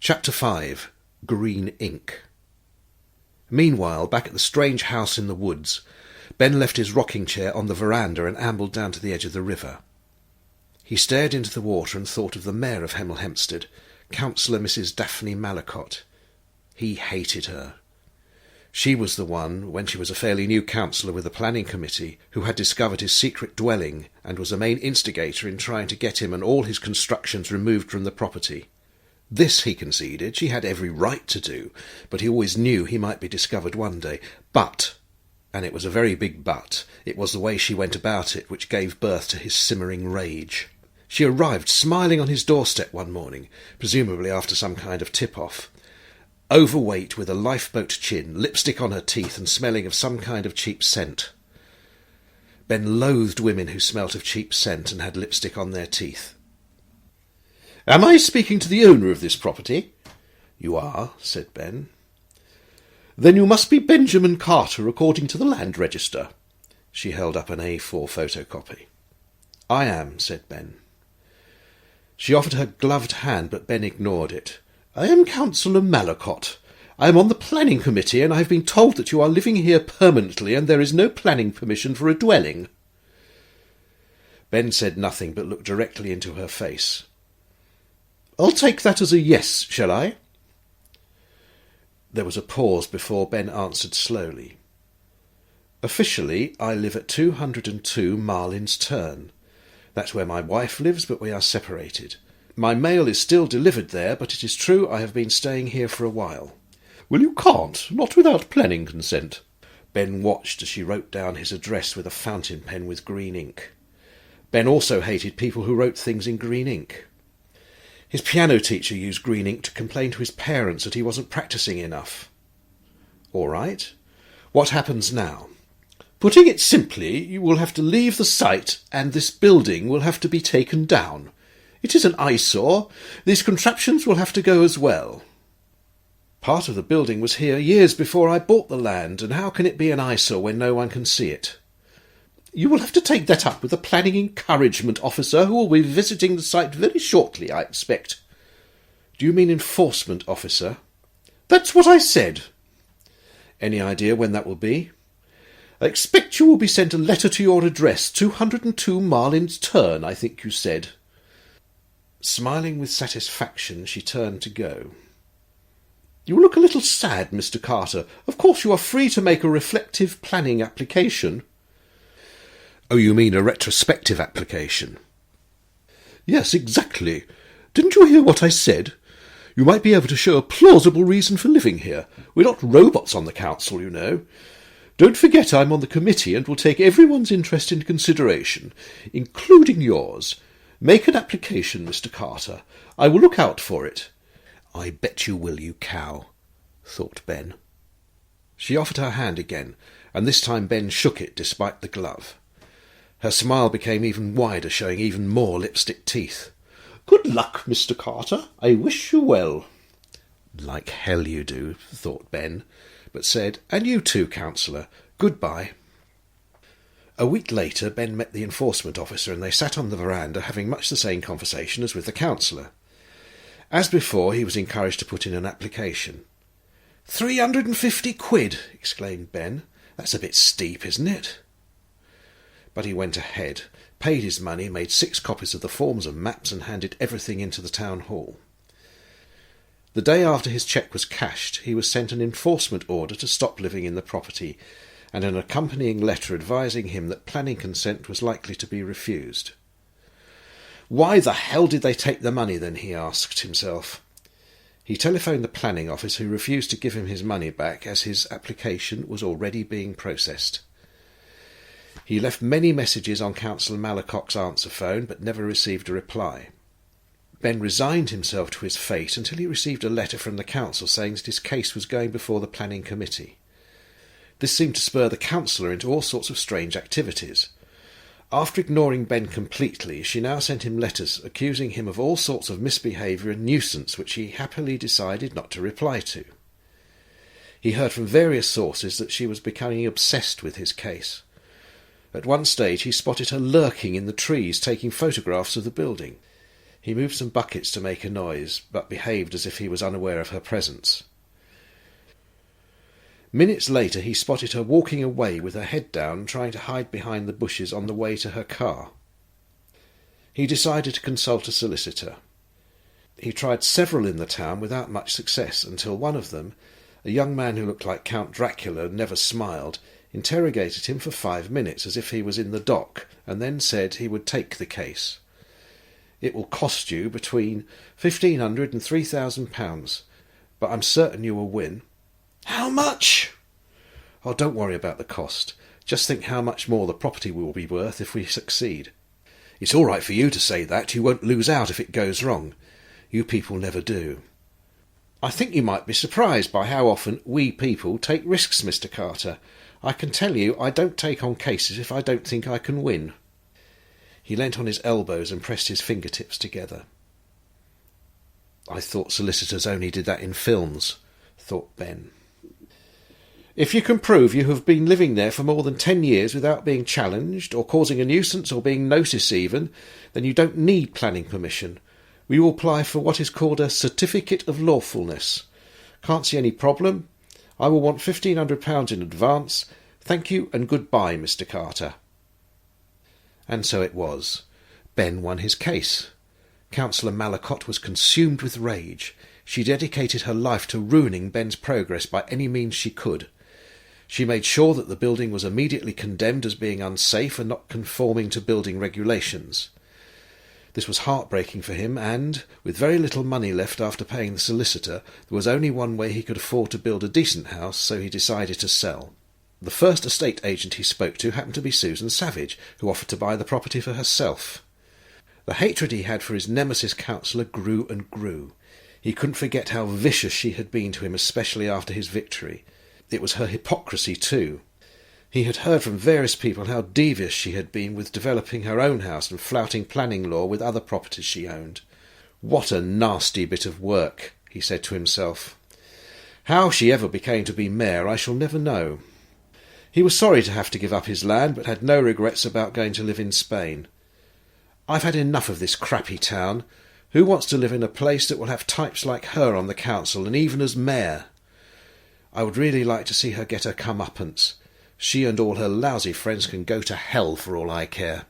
Chapter 5. Green Ink. Meanwhile, back at the strange house in the woods, Ben left his rocking chair on the veranda and ambled down to the edge of the river. He stared into the water and thought of the mayor of Hemel Hempstead, Councillor Mrs. Daphne Mallicott. He hated her. She was the one, when she was a fairly new councillor with the planning committee, who had discovered his secret dwelling and was the main instigator in trying to get him and all his constructions removed from the property. This, he conceded, she had every right to do, but he always knew he might be discovered one day. But, and it was a very big but, it was the way she went about it which gave birth to his simmering rage. She arrived smiling on his doorstep one morning, presumably after some kind of tip-off. Overweight, with a lifeboat chin, lipstick on her teeth, and smelling of some kind of cheap scent. Ben loathed women who smelt of cheap scent and had lipstick on their teeth. "Am I speaking to the owner of this property?" "You are," said Ben. "Then you must be Benjamin Carter, according to the land register." She held up an A4 photocopy. "I am," said Ben. She offered her gloved hand, but Ben ignored it. "I am Councillor Mallicott. I am on the planning committee, and I have been told that you are living here permanently, and there is no planning permission for a dwelling." Ben said nothing, but looked directly into her face. "I'll take that as a yes, shall I?" There was a pause before Ben answered slowly. "Officially, I live at 202 Marlin's Turn. That's where my wife lives, but we are separated. My mail is still delivered there, but it is true I have been staying here for a while." "Well, you can't, not without planning consent." Ben watched as she wrote down his address with a fountain pen with green ink. Ben also hated people who wrote things in green ink. His piano teacher used green ink to complain to his parents that he wasn't practising enough. "All right. What happens now?" "Putting it simply, you will have to leave the site, and this building will have to be taken down. It is an eyesore. These contraptions will have to go as well." "Part of the building was here years before I bought the land, and how can it be an eyesore when no one can see it?" "You will have to take that up with the planning encouragement officer, who will be visiting the site very shortly, I expect." "Do you mean enforcement officer?" "That's what I said." "Any idea when that will be?" "I expect you will be sent a letter to your address, 202 Marlin's Turn, I think you said." Smiling with satisfaction, she turned to go. "You look a little sad, Mr. Carter. Of course you are free to make a reflective planning application." "Oh, you mean a retrospective application?" "Yes, exactly. Didn't you hear what I said? You might be able to show a plausible reason for living here. We're not robots on the council, you know. Don't forget I'm on the committee and will take everyone's interest into consideration, including yours. Make an application, Mr. Carter. I will look out for it." "I bet you will, you cow," thought Ben. She offered her hand again, and this time Ben shook it despite the glove. Her smile became even wider, showing even more lipstick teeth. "Good luck, Mr. Carter. I wish you well." "Like hell you do," thought Ben, but said, "And you too, Councillor. Goodbye." A week later, Ben met the enforcement officer, and they sat on the veranda having much the same conversation as with the councillor. As before, he was encouraged to put in an application. £350, exclaimed Ben. "That's a bit steep, isn't it?" But he went ahead, paid his money, made 6 copies of the forms and maps, and handed everything into the town hall. The day after his cheque was cashed, he was sent an enforcement order to stop living in the property, and an accompanying letter advising him that planning consent was likely to be refused. Why the hell did they take the money then, he asked himself. He telephoned the planning office, who refused to give him his money back as his application was already being processed. He left many messages on Councillor Mallicott's answer phone, but never received a reply. Ben resigned himself to his fate until he received a letter from the council saying that his case was going before the planning committee. This seemed to spur the councillor into all sorts of strange activities. After ignoring Ben completely, she now sent him letters accusing him of all sorts of misbehaviour and nuisance which he happily decided not to reply to. He heard from various sources that she was becoming obsessed with his case. At one stage he spotted her lurking in the trees taking photographs of the building. He moved some buckets to make a noise, but behaved as if he was unaware of her presence. Minutes later he spotted her walking away with her head down, trying to hide behind the bushes on the way to her car. He decided to consult a solicitor. He tried several in the town without much success, until one of them, a young man who looked like Count Dracula and never smiled, interrogated him for 5 minutes as if he was in the dock, and then said he would take the case. "It will cost you between £1,500 and £3,000, but I'm certain you will win." "How much?" "Oh, don't worry about the cost. Just think how much more the property will be worth if we succeed." "It's all right for you to say that. You won't lose out if it goes wrong. You people never do." "I think you might be surprised by how often we people take risks, Mr. Carter. I can tell you I don't take on cases if I don't think I can win." He leant on his elbows and pressed his fingertips together. "I thought solicitors only did that in films," thought Ben. "If you can prove you have been living there for more than 10 years without being challenged, or causing a nuisance, or being noticed even, then you don't need planning permission. We will apply for what is called a certificate of lawfulness. Can't see any problem. I will want £1,500 in advance. Thank you and goodbye, Mr. Carter." And so it was. Ben won his case. Councillor Malacott was consumed with rage. She dedicated her life to ruining Ben's progress by any means she could. She made sure that the building was immediately condemned as being unsafe and not conforming to building regulations. This was heartbreaking for him, and, with very little money left after paying the solicitor, there was only one way he could afford to build a decent house, so he decided to sell. The first estate agent he spoke to happened to be Susan Savage, who offered to buy the property for herself. The hatred he had for his nemesis councillor grew and grew. He couldn't forget how vicious she had been to him, especially after his victory. It was her hypocrisy, too. He had heard from various people how devious she had been with developing her own house and flouting planning law with other properties she owned. "What a nasty bit of work," he said to himself. "How she ever became to be mayor I shall never know." He was sorry to have to give up his land, but had no regrets about going to live in Spain. "I've had enough of this crappy town. Who wants to live in a place that will have types like her on the council, and even as mayor? I would really like to see her get her comeuppance. She and all her lousy friends can go to hell for all I care."